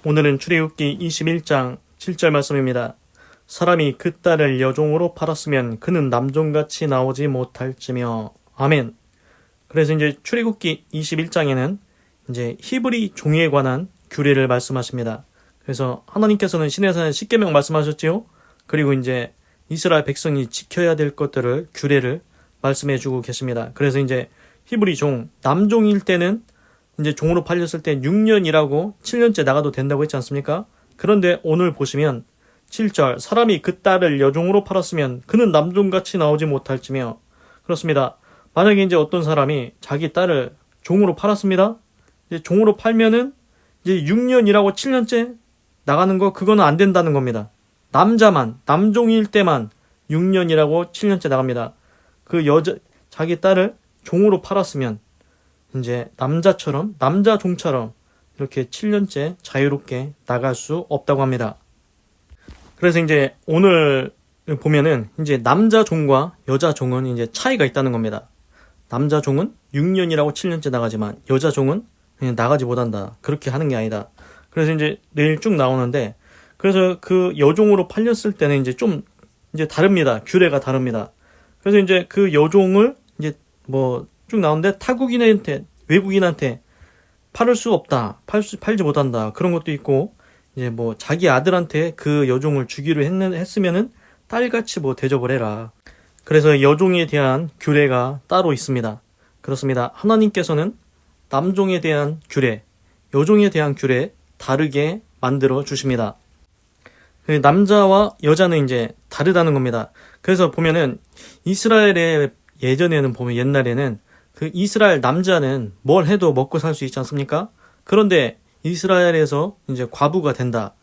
오늘은 출애굽기 21장 7절 말씀입니다. 사람이 그 딸을 여종으로 팔았으면 그는 남종같이 나오지 못할지며. 아멘. 그래서 이제 출애굽기 21장에는 이제 히브리 종에 관한 규례를 말씀하십니다. 그래서 하나님께서는 시내산의 십계명 말씀하셨지요. 그리고 이제 이스라엘 백성이 지켜야 될 것들을 규례를 말씀해 주고 계십니다. 그래서 이제 히브리 종, 남종일 때는 이제 종으로 팔렸을 때 6년 일하고 7년째 나가도 된다고 했지 않습니까? 그런데 오늘 보시면 7절, 사람이 그 딸을 여종으로 팔았으면 그는 남종같이 나오지 못할지며. 그렇습니다. 만약에 이제 어떤 사람이 자기 딸을 종으로 팔았습니다. 이제 종으로 팔면은 이제 6년 일하고 7년째 나가는 거, 그거는 안 된다는 겁니다. 남종일 때만 6년 일하고 7년째 나갑니다. 자기 딸을 종으로 팔았으면 이제 남자 종처럼 이렇게 7년째 자유롭게 나갈 수 없다고 합니다. 그래서 이제 오늘 보면은 이제 남자 종과 여자 종은 이제 차이가 있다는 겁니다. 남자 종은 6년이라고 7년째 나가지만 여자 종은 그냥 나가지 못한다. 그렇게 하는 게 아니다. 그래서 이제 내일 쭉 나오는데, 그래서 그 여종으로 팔렸을 때는 이제 좀 이제 다릅니다. 규례가 다릅니다. 그래서 이제 그 여종을 이제 뭐 쭉 나오는데 외국인한테 팔을 수 없다. 팔지 못한다. 그런 것도 있고, 이제 뭐 자기 아들한테 그 여종을 주기로 했으면은 딸같이 뭐 대접을 해라. 그래서 여종에 대한 규례가 따로 있습니다. 그렇습니다. 하나님께서는 남종에 대한 규례, 여종에 대한 규례 다르게 만들어 주십니다. 남자와 여자는 이제 다르다는 겁니다. 그래서 보면은 이스라엘의 예전에는 보면 옛날에는 그 이스라엘 남자는 뭘 해도 먹고 살 수 있지 않습니까? 그런데 이스라엘에서 이제 과부가 된다.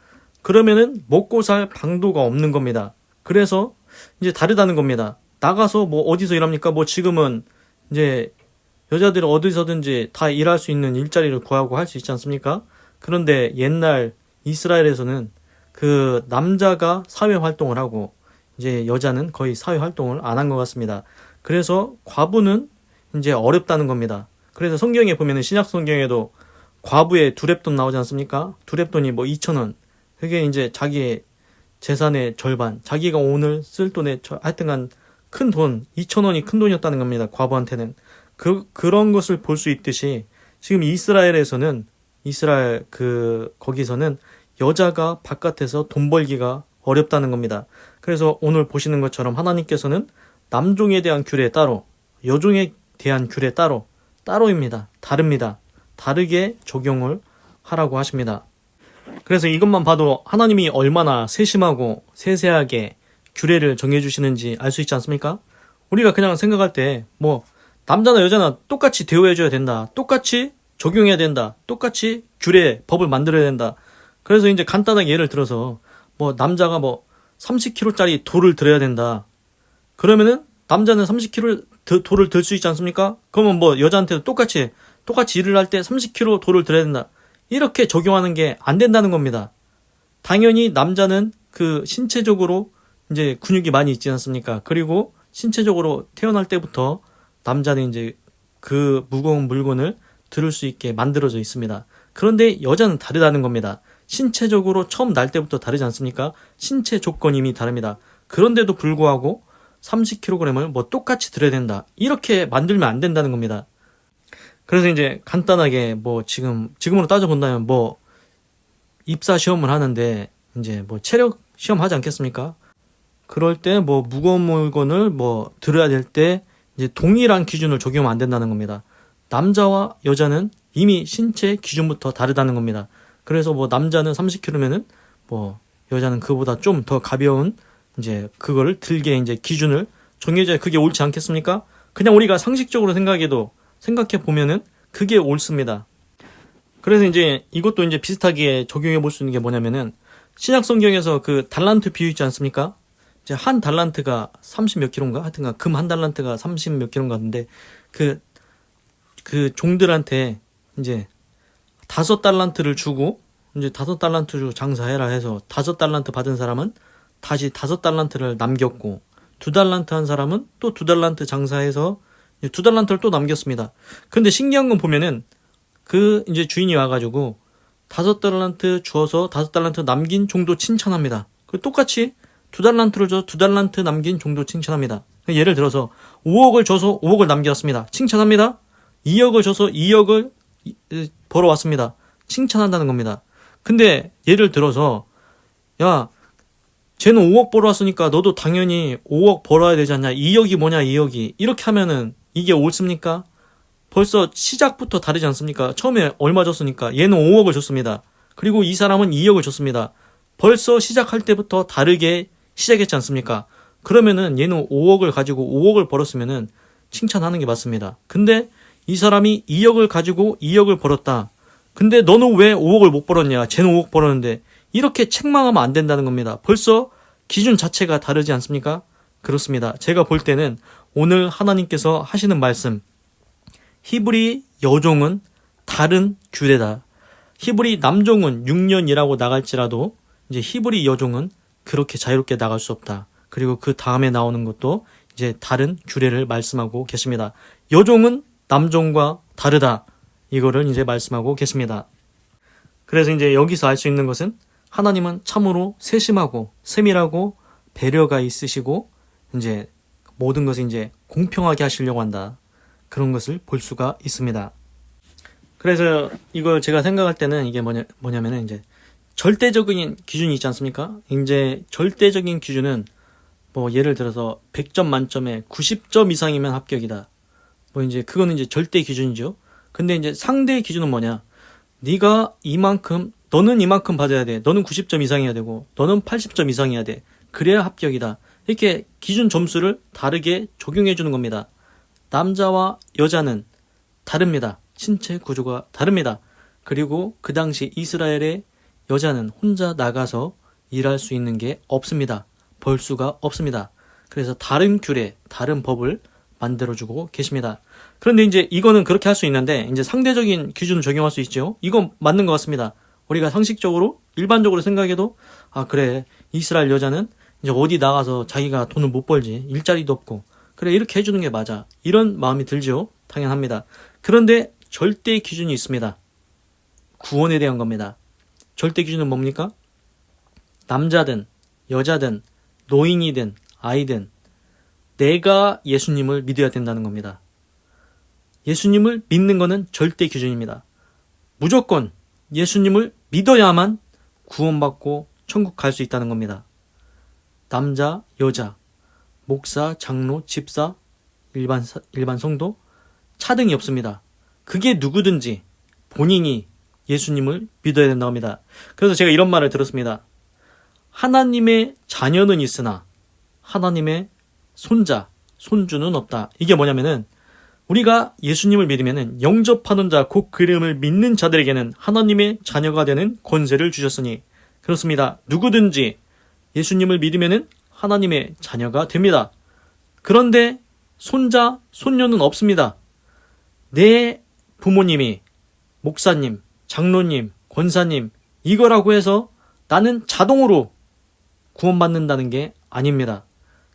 그러면은 먹고 살 방도가 없는 겁니다. 그래서 이제 다르다는 겁니다. 나가서 뭐 어디서 일합니까? 뭐 지금은 이제 여자들은 어디서든지 다 일할 수 있는 일자리를 구하고 할 수 있지 않습니까? 그런데 옛날 이스라엘에서는 그 남자가 사회 활동을 하고 이제 여자는 거의 사회 활동을 안 한 것 같습니다. 그래서 과부는 이제 어렵다는 겁니다. 그래서 성경에 보면은 신약 성경에도 과부의 두렙돈 나오지 않습니까? 두렙돈이 뭐 2,000원. 그게 이제 자기의 재산의 절반, 자기가 오늘 쓸 돈의 하여튼간 큰 돈, 2,000원이 큰 돈이었다는 겁니다. 과부한테는. 그런 것을 볼 수 있듯이 지금 거기서는 여자가 바깥에서 돈 벌기가 어렵다는 겁니다. 그래서 오늘 보시는 것처럼 하나님께서는 남종에 대한 규례 따로, 여종에 대한 규례 따로입니다. 다릅니다. 다르게 적용을 하라고 하십니다. 그래서 이것만 봐도 하나님이 얼마나 세심하고 세세하게 규례를 정해주시는지 알 수 있지 않습니까? 우리가 그냥 생각할 때 뭐 남자나 여자나 똑같이 대우해줘야 된다. 똑같이 적용해야 된다. 똑같이 규례, 법을 만들어야 된다. 그래서 이제 간단하게 예를 들어서 뭐 남자가 뭐 30kg짜리 돌을 들어야 된다. 그러면은 남자는 30kg 돌을 들 수 있지 않습니까? 그러면 뭐 여자한테도 똑같이 일을 할 때 30kg 돌을 들어야 된다. 이렇게 적용하는 게 안 된다는 겁니다. 당연히 남자는 그 신체적으로 이제 근육이 많이 있지 않습니까? 그리고 신체적으로 태어날 때부터 남자는 이제 그 무거운 물건을 들을 수 있게 만들어져 있습니다. 그런데 여자는 다르다는 겁니다. 신체적으로 처음 날 때부터 다르지 않습니까? 신체 조건이 이미 다릅니다. 그런데도 불구하고 30kg을 뭐 똑같이 들어야 된다. 이렇게 만들면 안 된다는 겁니다. 그래서 이제 간단하게 뭐 지금으로 따져본다면 뭐 입사 시험을 하는데 이제 뭐 체력 시험 하지 않겠습니까? 그럴 때 뭐 무거운 물건을 뭐 들어야 될 때 이제 동일한 기준을 적용하면 안 된다는 겁니다. 남자와 여자는 이미 신체 기준부터 다르다는 겁니다. 그래서 뭐 남자는 30kg면은 뭐 여자는 그보다 좀 더 가벼운 이제 그거를 들게 이제 기준을 정해줘야 그게 옳지 않겠습니까? 그냥 우리가 상식적으로 생각해 보면은 그게 옳습니다. 그래서 이제 이것도 이제 비슷하게 적용해 볼 수 있는 게 뭐냐면은 신약 성경에서 그 달란트 비유 있지 않습니까? 이제 한 달란트가 30 몇 킬로인가? 하여튼간 금 한 달란트가 30 몇 킬로인가 하는데 그 종들한테 이제 5달란트를 주고 이제 5달란트 장사해라 해서 5달란트 받은 사람은 다시 5달란트를 남겼고 2달란트 한 사람은 또 2달란트 장사해서 2달란트를 또 남겼습니다. 근데 신기한 건 보면은 그 이제 주인이 와가지고 5달란트 주어서 5달란트 남긴 종도 칭찬합니다. 똑같이 2달란트를 줘 2달란트 남긴 종도 칭찬합니다. 예를 들어서 5억을 줘서 5억을 남겼습니다. 칭찬합니다. 2억을 줘서 2억을 벌어왔습니다. 칭찬한다는 겁니다. 근데 예를 들어서 야 쟤는 5억 벌어왔으니까 너도 당연히 5억 벌어야 되지 않냐. 2억이 뭐냐 2억이. 이렇게 하면은 이게 옳습니까? 벌써 시작부터 다르지 않습니까? 처음에 얼마 줬으니까 얘는 5억을 줬습니다. 그리고 이 사람은 2억을 줬습니다. 벌써 시작할 때부터 다르게 시작했지 않습니까? 그러면은 얘는 5억을 가지고 5억을 벌었으면은 칭찬하는 게 맞습니다. 근데 이 사람이 2억을 가지고 2억을 벌었다. 근데 너는 왜 5억을 못 벌었냐? 쟤는 5억 벌었는데. 이렇게 책망하면 안 된다는 겁니다. 벌써 기준 자체가 다르지 않습니까? 그렇습니다. 제가 볼 때는 오늘 하나님께서 하시는 말씀, 히브리 여종은 다른 규례다. 히브리 남종은 6년이라고 나갈지라도 이제 히브리 여종은 그렇게 자유롭게 나갈 수 없다. 그리고 그 다음에 나오는 것도 이제 다른 규례를 말씀하고 계십니다. 여종은 남종과 다르다. 이거를 이제 말씀하고 계십니다. 그래서 이제 여기서 알 수 있는 것은 하나님은 참으로 세심하고 세밀하고 배려가 있으시고 이제 모든 것을 이제 공평하게 하시려고 한다. 그런 것을 볼 수가 있습니다. 그래서 이걸 제가 생각할 때는 이게 뭐냐면은 이제 절대적인 기준이 있지 않습니까? 이제 절대적인 기준은 뭐 예를 들어서 100점 만점에 90점 이상이면 합격이다. 뭐 이제 그거는 이제 절대 기준이죠. 근데 이제 상대 기준은 뭐냐? 네가 너는 이만큼 받아야 돼. 너는 90점 이상이어야 되고 너는 80점 이상이어야 돼. 그래야 합격이다. 이렇게 기준 점수를 다르게 적용해 주는 겁니다. 남자와 여자는 다릅니다. 신체 구조가 다릅니다. 그리고 그 당시 이스라엘의 여자는 혼자 나가서 일할 수 있는 게 없습니다. 벌 수가 없습니다. 그래서 다른 규례, 다른 법을 만들어주고 계십니다. 그런데 이제 이거는 그렇게 할 수 있는데 이제 상대적인 기준을 적용할 수 있죠. 이건 맞는 것 같습니다. 우리가 상식적으로 일반적으로 생각해도 그래 이스라엘 여자는 이제 어디 나가서 자기가 돈을 못 벌지 일자리도 없고 그래 이렇게 해주는 게 맞아 이런 마음이 들죠. 당연합니다. 그런데 절대 기준이 있습니다. 구원에 대한 겁니다. 절대 기준은 뭡니까? 남자든 여자든 노인이든 아이든 내가 예수님을 믿어야 된다는 겁니다. 예수님을 믿는 것은 절대 기준입니다. 무조건 예수님을 믿어야만 구원받고 천국 갈 수 있다는 겁니다. 남자, 여자, 목사, 장로, 집사, 일반 성도, 차등이 없습니다. 그게 누구든지 본인이 예수님을 믿어야 된다고 합니다. 그래서 제가 이런 말을 들었습니다. 하나님의 자녀는 있으나 하나님의 손자, 손주는 없다. 이게 뭐냐면은 우리가 예수님을 믿으면은 영접하는 자, 곧 그 이름을 믿는 자들에게는 하나님의 자녀가 되는 권세를 주셨으니 그렇습니다. 누구든지 예수님을 믿으면은 하나님의 자녀가 됩니다. 그런데 손자, 손녀는 없습니다. 내 부모님이 목사님, 장로님, 권사님 이거라고 해서 나는 자동으로 구원받는다는 게 아닙니다.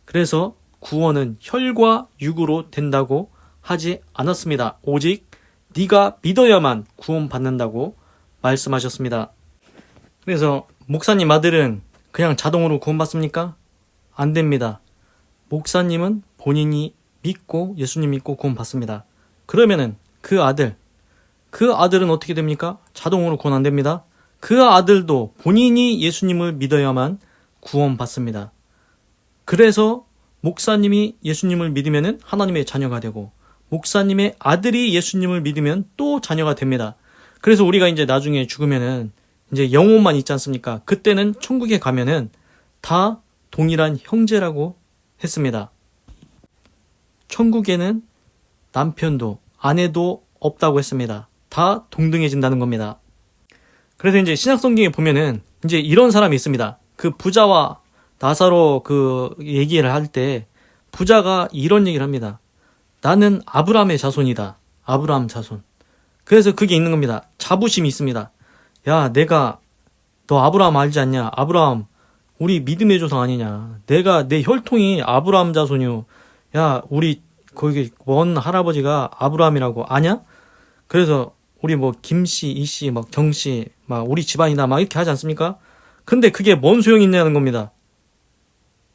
그래서 구원은 혈과 육으로 된다고 하지 않았습니다. 오직 네가 믿어야만 구원받는다고 말씀하셨습니다. 그래서 목사님 아들은 그냥 자동으로 구원받습니까? 안 됩니다. 목사님은 본인이 믿고 예수님 믿고 구원받습니다. 그러면은 그 아들은 어떻게 됩니까? 자동으로 구원 안 됩니다. 그 아들도 본인이 예수님을 믿어야만 구원받습니다. 그래서 목사님이 예수님을 믿으면 하나님의 자녀가 되고 목사님의 아들이 예수님을 믿으면 또 자녀가 됩니다. 그래서 우리가 이제 나중에 죽으면은 이제 영혼만 있지 않습니까? 그때는 천국에 가면은 다 동일한 형제라고 했습니다. 천국에는 남편도 아내도 없다고 했습니다. 다 동등해진다는 겁니다. 그래서 이제 신약 성경에 보면은 이제 이런 사람이 있습니다. 그 부자와 나사로 그 얘기를 할 때 부자가 이런 얘기를 합니다. 나는 아브라함의 자손이다. 아브라함 자손. 그래서 그게 있는 겁니다. 자부심이 있습니다. 야, 너 아브라함 알지 않냐? 아브라함 우리 믿음의 조상 아니냐? 내 혈통이 아브라함 자손이요. 야, 우리 거기 먼 할아버지가 아브라함이라고 아냐? 그래서 우리 뭐 김씨, 이씨, 막 경씨, 막 우리 집안이다 막 이렇게 하지 않습니까? 근데 그게 뭔 소용이 있냐는 겁니다.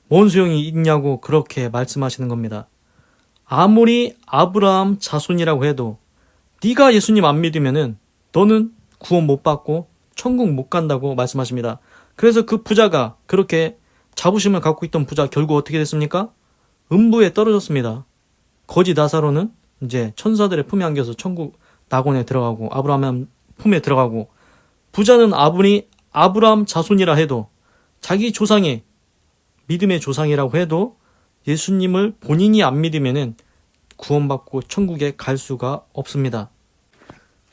뭔 소용이 있냐고 그렇게 말씀하시는 겁니다. 아무리 아브라함 자손이라고 해도 네가 예수님 안 믿으면은 너는 구원 못 받고 천국 못 간다고 말씀하십니다. 그래서 그 부자가 그렇게 자부심을 갖고 있던 부자 결국 어떻게 됐습니까? 음부에 떨어졌습니다. 거지 나사로는 이제 천사들의 품에 안겨서 천국 낙원에 들어가고 아브라함 품에 들어가고, 부자는 아무리 아브라함 자손이라 해도 자기 조상이 믿음의 조상이라고 해도 예수님을 본인이 안 믿으면은 구원받고 천국에 갈 수가 없습니다.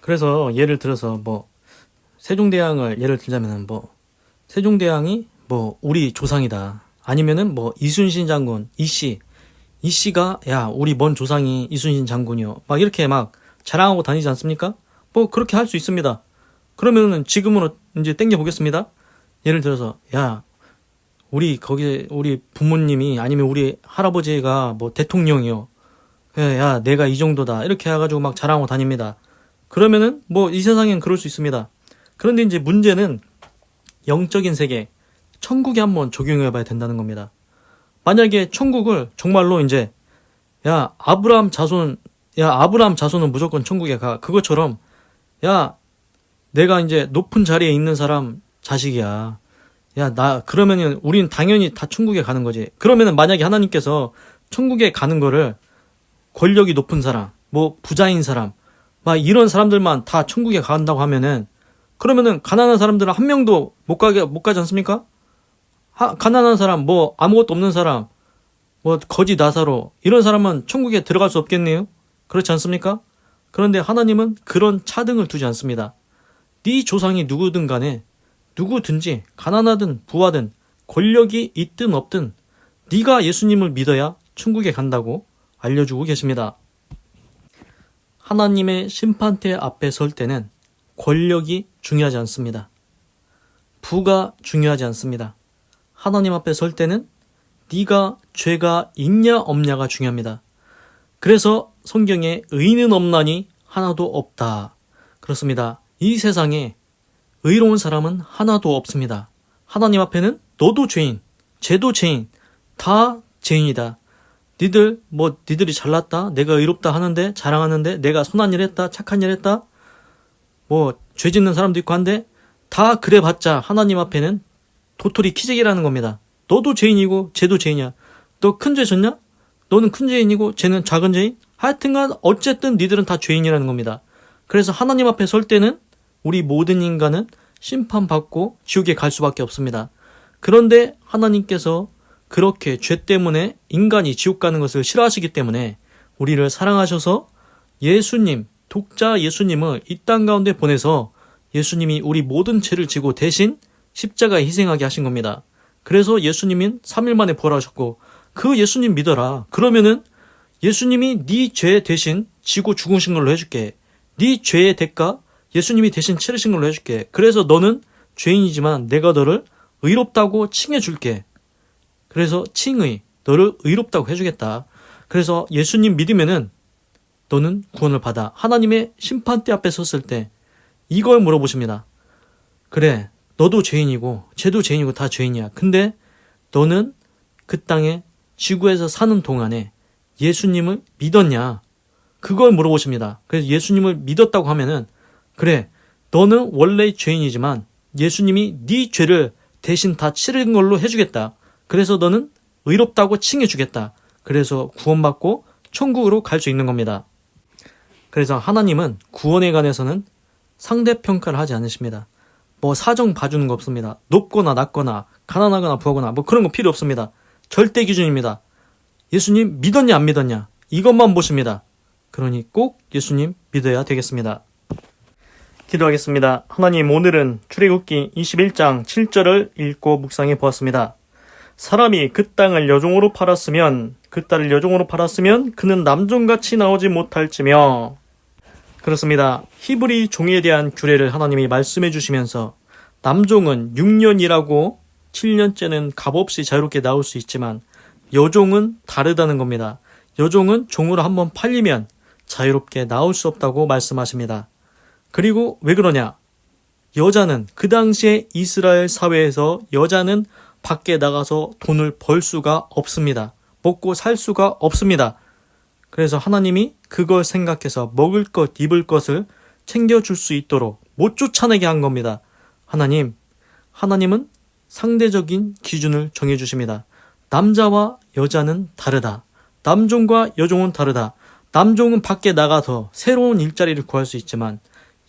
그래서 예를 들어서 뭐 세종대왕을 예를 들자면은 뭐 세종대왕이 뭐 우리 조상이다. 아니면은 뭐 이순신 장군 이씨가 야 우리 먼 조상이 이순신 장군이요. 막 이렇게 막 자랑하고 다니지 않습니까? 뭐 그렇게 할 수 있습니다. 그러면은 지금으로 이제 땡겨 보겠습니다. 예를 들어서 야 우리 부모님이 아니면 우리 할아버지가 뭐 대통령이요. 야 내가 이 정도다 이렇게 해가지고 막 자랑하고 다닙니다. 그러면은 뭐 이 세상엔 그럴 수 있습니다. 그런데 이제 문제는 영적인 세계, 천국에 한번 적용해 봐야 된다는 겁니다. 만약에 천국을 정말로 이제 아브라함 자손은 무조건 천국에 가. 그것처럼 내가 이제 높은 자리에 있는 사람 자식이야. 그러면은 우린 당연히 다 천국에 가는 거지. 그러면은 만약에 하나님께서 천국에 가는 거를 권력이 높은 사람, 뭐 부자인 사람, 막 이런 사람들만 다 천국에 간다고 하면은, 그러면은 가난한 사람들은 한 명도 못 가지 않습니까? 가난한 사람, 뭐 아무것도 없는 사람, 뭐 거지 나사로 이런 사람은 천국에 들어갈 수 없겠네요. 그렇지 않습니까? 그런데 하나님은 그런 차등을 두지 않습니다. 네 조상이 누구든 간에 누구든지 가난하든 부하든 권력이 있든 없든 네가 예수님을 믿어야 천국에 간다고 알려주고 계십니다. 하나님의 심판대 앞에 설 때는 권력이 중요하지 않습니다. 부가 중요하지 않습니다. 하나님 앞에 설 때는 네가 죄가 있냐 없냐가 중요합니다. 그래서 성경에 의인은 없나니 하나도 없다. 그렇습니다. 이 세상에 의로운 사람은 하나도 없습니다. 하나님 앞에는 너도 죄인, 쟤도 죄인, 다 죄인이다. 니들이 잘났다, 내가 의롭다 하는데, 자랑하는데, 내가 선한 일 했다, 착한 일 했다, 뭐 죄 짓는 사람도 있고 한데 다 그래봤자 하나님 앞에는 도토리 키재기라는 겁니다. 너도 죄인이고 쟤도 죄인이야. 너 큰 죄 졌냐? 너는 큰 죄인이고 쟤는 작은 죄인? 하여튼간 어쨌든 니들은 다 죄인이라는 겁니다. 그래서 하나님 앞에 설 때는 우리 모든 인간은 심판받고 지옥에 갈 수밖에 없습니다. 그런데 하나님께서 그렇게 죄 때문에 인간이 지옥 가는 것을 싫어하시기 때문에 우리를 사랑하셔서 예수님, 독자 예수님을 이 땅 가운데 보내서 예수님이 우리 모든 죄를 지고 대신 십자가에 희생하게 하신 겁니다. 그래서 예수님은 3일 만에 부활하셨고, 그 예수님 믿어라. 그러면은 예수님이 네 죄 대신 지고 죽으신 걸로 해줄게. 네 죄의 대가 예수님이 대신 치르신 걸로 해줄게. 그래서 너는 죄인이지만 내가 너를 의롭다고 칭해줄게. 그래서 칭의, 너를 의롭다고 해주겠다. 그래서 예수님 믿으면은 너는 구원을 받아. 하나님의 심판대 앞에 섰을 때 이걸 물어보십니다. 그래, 너도 죄인이고 쟤도 죄인이고 다 죄인이야. 근데 너는 그 땅에 지구에서 사는 동안에 예수님을 믿었냐? 그걸 물어보십니다. 그래서 예수님을 믿었다고 하면은 그래, 너는 원래 죄인이지만 예수님이 네 죄를 대신 다 치른 걸로 해주겠다. 그래서 너는 의롭다고 칭해주겠다. 그래서 구원받고 천국으로 갈 수 있는 겁니다. 그래서 하나님은 구원에 관해서는 상대평가를 하지 않으십니다. 뭐 사정 봐주는 거 없습니다. 높거나 낮거나 가난하거나 부하거나 뭐 그런 거 필요 없습니다. 절대 기준입니다. 예수님 믿었냐 안 믿었냐 이것만 보십니다. 그러니 꼭 예수님 믿어야 되겠습니다. 기도하겠습니다. 하나님, 오늘은 출애굽기 21장 7절을 읽고 묵상해 보았습니다. 사람이 그 딸을 여종으로 팔았으면 그는 남종같이 나오지 못할지며. 그렇습니다. 히브리 종에 대한 규례를 하나님이 말씀해 주시면서 남종은 6년이라고 7년째는 값없이 자유롭게 나올 수 있지만 여종은 다르다는 겁니다. 여종은 종으로 한번 팔리면 자유롭게 나올 수 없다고 말씀하십니다. 그리고 왜 그러냐? 여자는 그 당시에 이스라엘 사회에서 여자는 밖에 나가서 돈을 벌 수가 없습니다. 먹고 살 수가 없습니다. 그래서 하나님이 그걸 생각해서 먹을 것, 입을 것을 챙겨줄 수 있도록 못 쫓아내게 한 겁니다. 하나님은 상대적인 기준을 정해주십니다. 남자와 여자는 다르다. 남종과 여종은 다르다. 남종은 밖에 나가서 새로운 일자리를 구할 수 있지만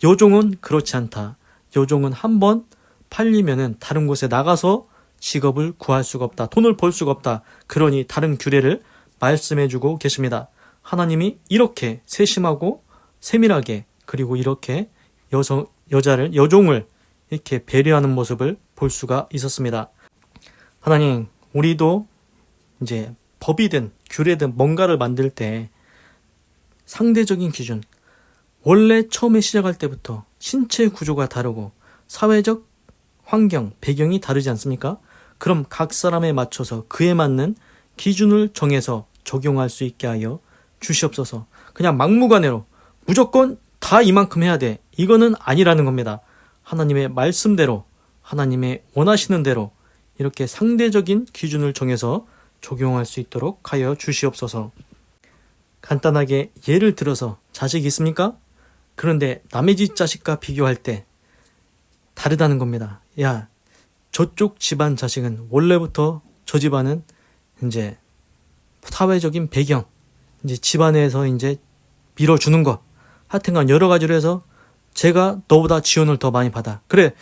여종은 그렇지 않다. 여종은 한번 팔리면은 다른 곳에 나가서 직업을 구할 수가 없다. 돈을 벌 수가 없다. 그러니 다른 규례를 말씀해주고 계십니다. 하나님이 이렇게 세심하고 세밀하게 그리고 이렇게 여종을 이렇게 배려하는 모습을 볼 수가 있었습니다. 하나님, 우리도 이제 법이든 규례든 뭔가를 만들 때 상대적인 기준, 원래 처음에 시작할 때부터 신체 구조가 다르고 사회적 환경, 배경이 다르지 않습니까? 그럼 각 사람에 맞춰서 그에 맞는 기준을 정해서 적용할 수 있게 하여 주시옵소서. 그냥 막무가내로 무조건 다 이만큼 해야 돼. 이거는 아니라는 겁니다. 하나님의 말씀대로, 하나님의 원하시는 대로 이렇게 상대적인 기준을 정해서 적용할 수 있도록 하여 주시옵소서. 간단하게 예를 들어서 자식이 있습니까? 그런데 남의 집 자식과 비교할 때 다르다는 겁니다. 야, 저쪽 집안 자식은 원래부터 저 집안은 이제 사회적인 배경, 이제 집안에서 이제 밀어주는 것, 하여튼간 여러 가지로 해서 제가 너보다 지원을 더 많이 받아. 그래,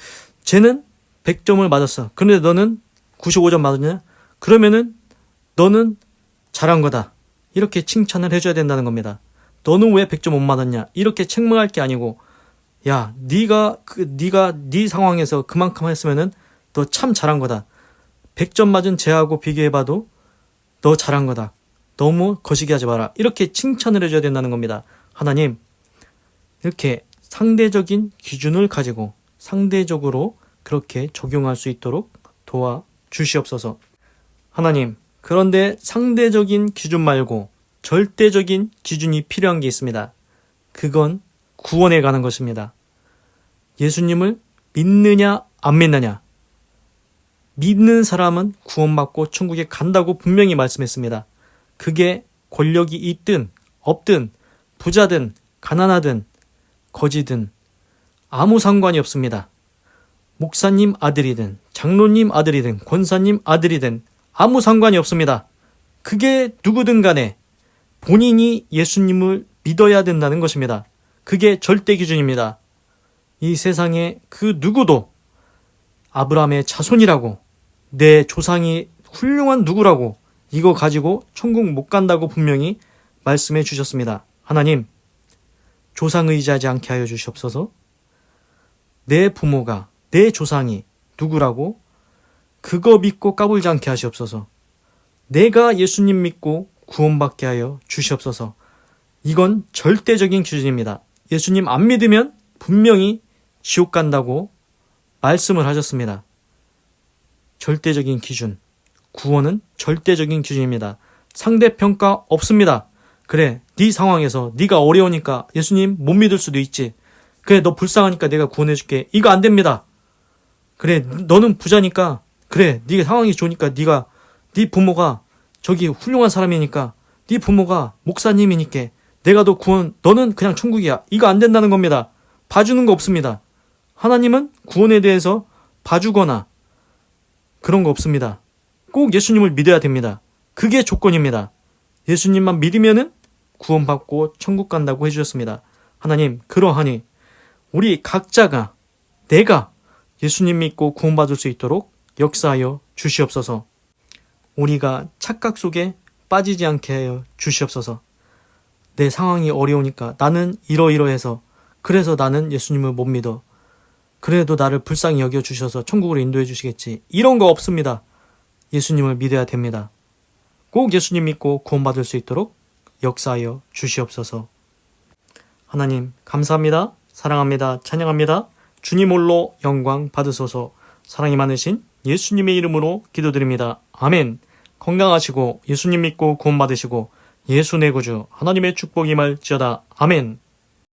쟤는 100점을 맞았어. 그런데 너는 95점 맞았냐? 그러면은 너는 잘한 거다. 이렇게 칭찬을 해줘야 된다는 겁니다. 너는 왜 100점 못 맞았냐? 이렇게 책망할 게 아니고, 야, 네가 네 상황에서 그만큼 했으면은 너 참 잘한 거다. 100점 맞은 쟤하고 비교해봐도 너 잘한 거다. 너무 거시기 하지 마라. 이렇게 칭찬을 해줘야 된다는 겁니다. 하나님, 이렇게 상대적인 기준을 가지고 상대적으로 그렇게 적용할 수 있도록 도와주시옵소서. 하나님, 그런데 상대적인 기준 말고 절대적인 기준이 필요한 게 있습니다. 그건 구원에 가는 것입니다. 예수님을 믿느냐 안 믿느냐. 믿는 사람은 구원받고 천국에 간다고 분명히 말씀했습니다. 그게 권력이 있든 없든 부자든 가난하든 거지든 아무 상관이 없습니다. 목사님 아들이든 장로님 아들이든 권사님 아들이든 아무 상관이 없습니다. 그게 누구든 간에 본인이 예수님을 믿어야 된다는 것입니다. 그게 절대 기준입니다. 이 세상에 그 누구도 아브라함의 자손이라고 내 조상이 훌륭한 누구라고 이거 가지고 천국 못 간다고 분명히 말씀해 주셨습니다. 하나님, 조상 의지하지 않게 하여 주시옵소서. 내 부모가 내 조상이 누구라고 그거 믿고 까불지 않게 하시옵소서. 내가 예수님 믿고 구원받게 하여 주시옵소서. 이건 절대적인 기준입니다. 예수님 안 믿으면 분명히 지옥 간다고 말씀을 하셨습니다. 절대적인 기준, 구원은 절대적인 기준입니다. 상대평가 없습니다. 그래, 네 상황에서 네가 어려우니까 예수님 못 믿을 수도 있지. 그래, 너 불쌍하니까 내가 구원해줄게. 이거 안 됩니다. 그래, 너는 부자니까, 그래, 네 상황이 좋으니까 네 부모가 저기 훌륭한 사람이니까 네 부모가 목사님이니까 내가 너 너는 그냥 천국이야. 이거 안 된다는 겁니다. 봐주는 거 없습니다. 하나님은 구원에 대해서 봐주거나 그런 거 없습니다. 꼭 예수님을 믿어야 됩니다. 그게 조건입니다. 예수님만 믿으면은 구원받고 천국 간다고 해주셨습니다. 하나님, 그러하니 우리 각자가 내가 예수님 믿고 구원받을 수 있도록 역사하여 주시옵소서. 우리가 착각 속에 빠지지 않게 하여 주시옵소서. 내 상황이 어려우니까 나는 이러이러해서 그래서 나는 예수님을 못 믿어. 그래도 나를 불쌍히 여겨주셔서 천국으로 인도해 주시겠지. 이런 거 없습니다. 예수님을 믿어야 됩니다. 꼭 예수님 믿고 구원받을 수 있도록 역사하여 주시옵소서. 하나님, 감사합니다. 사랑합니다. 찬양합니다. 주님 홀로 영광 받으소서. 사랑이 많으신 예수님의 이름으로 기도드립니다. 아멘. 건강하시고 예수님 믿고 구원받으시고 예수 내 구주 하나님의 축복이 임할지어다. 아멘.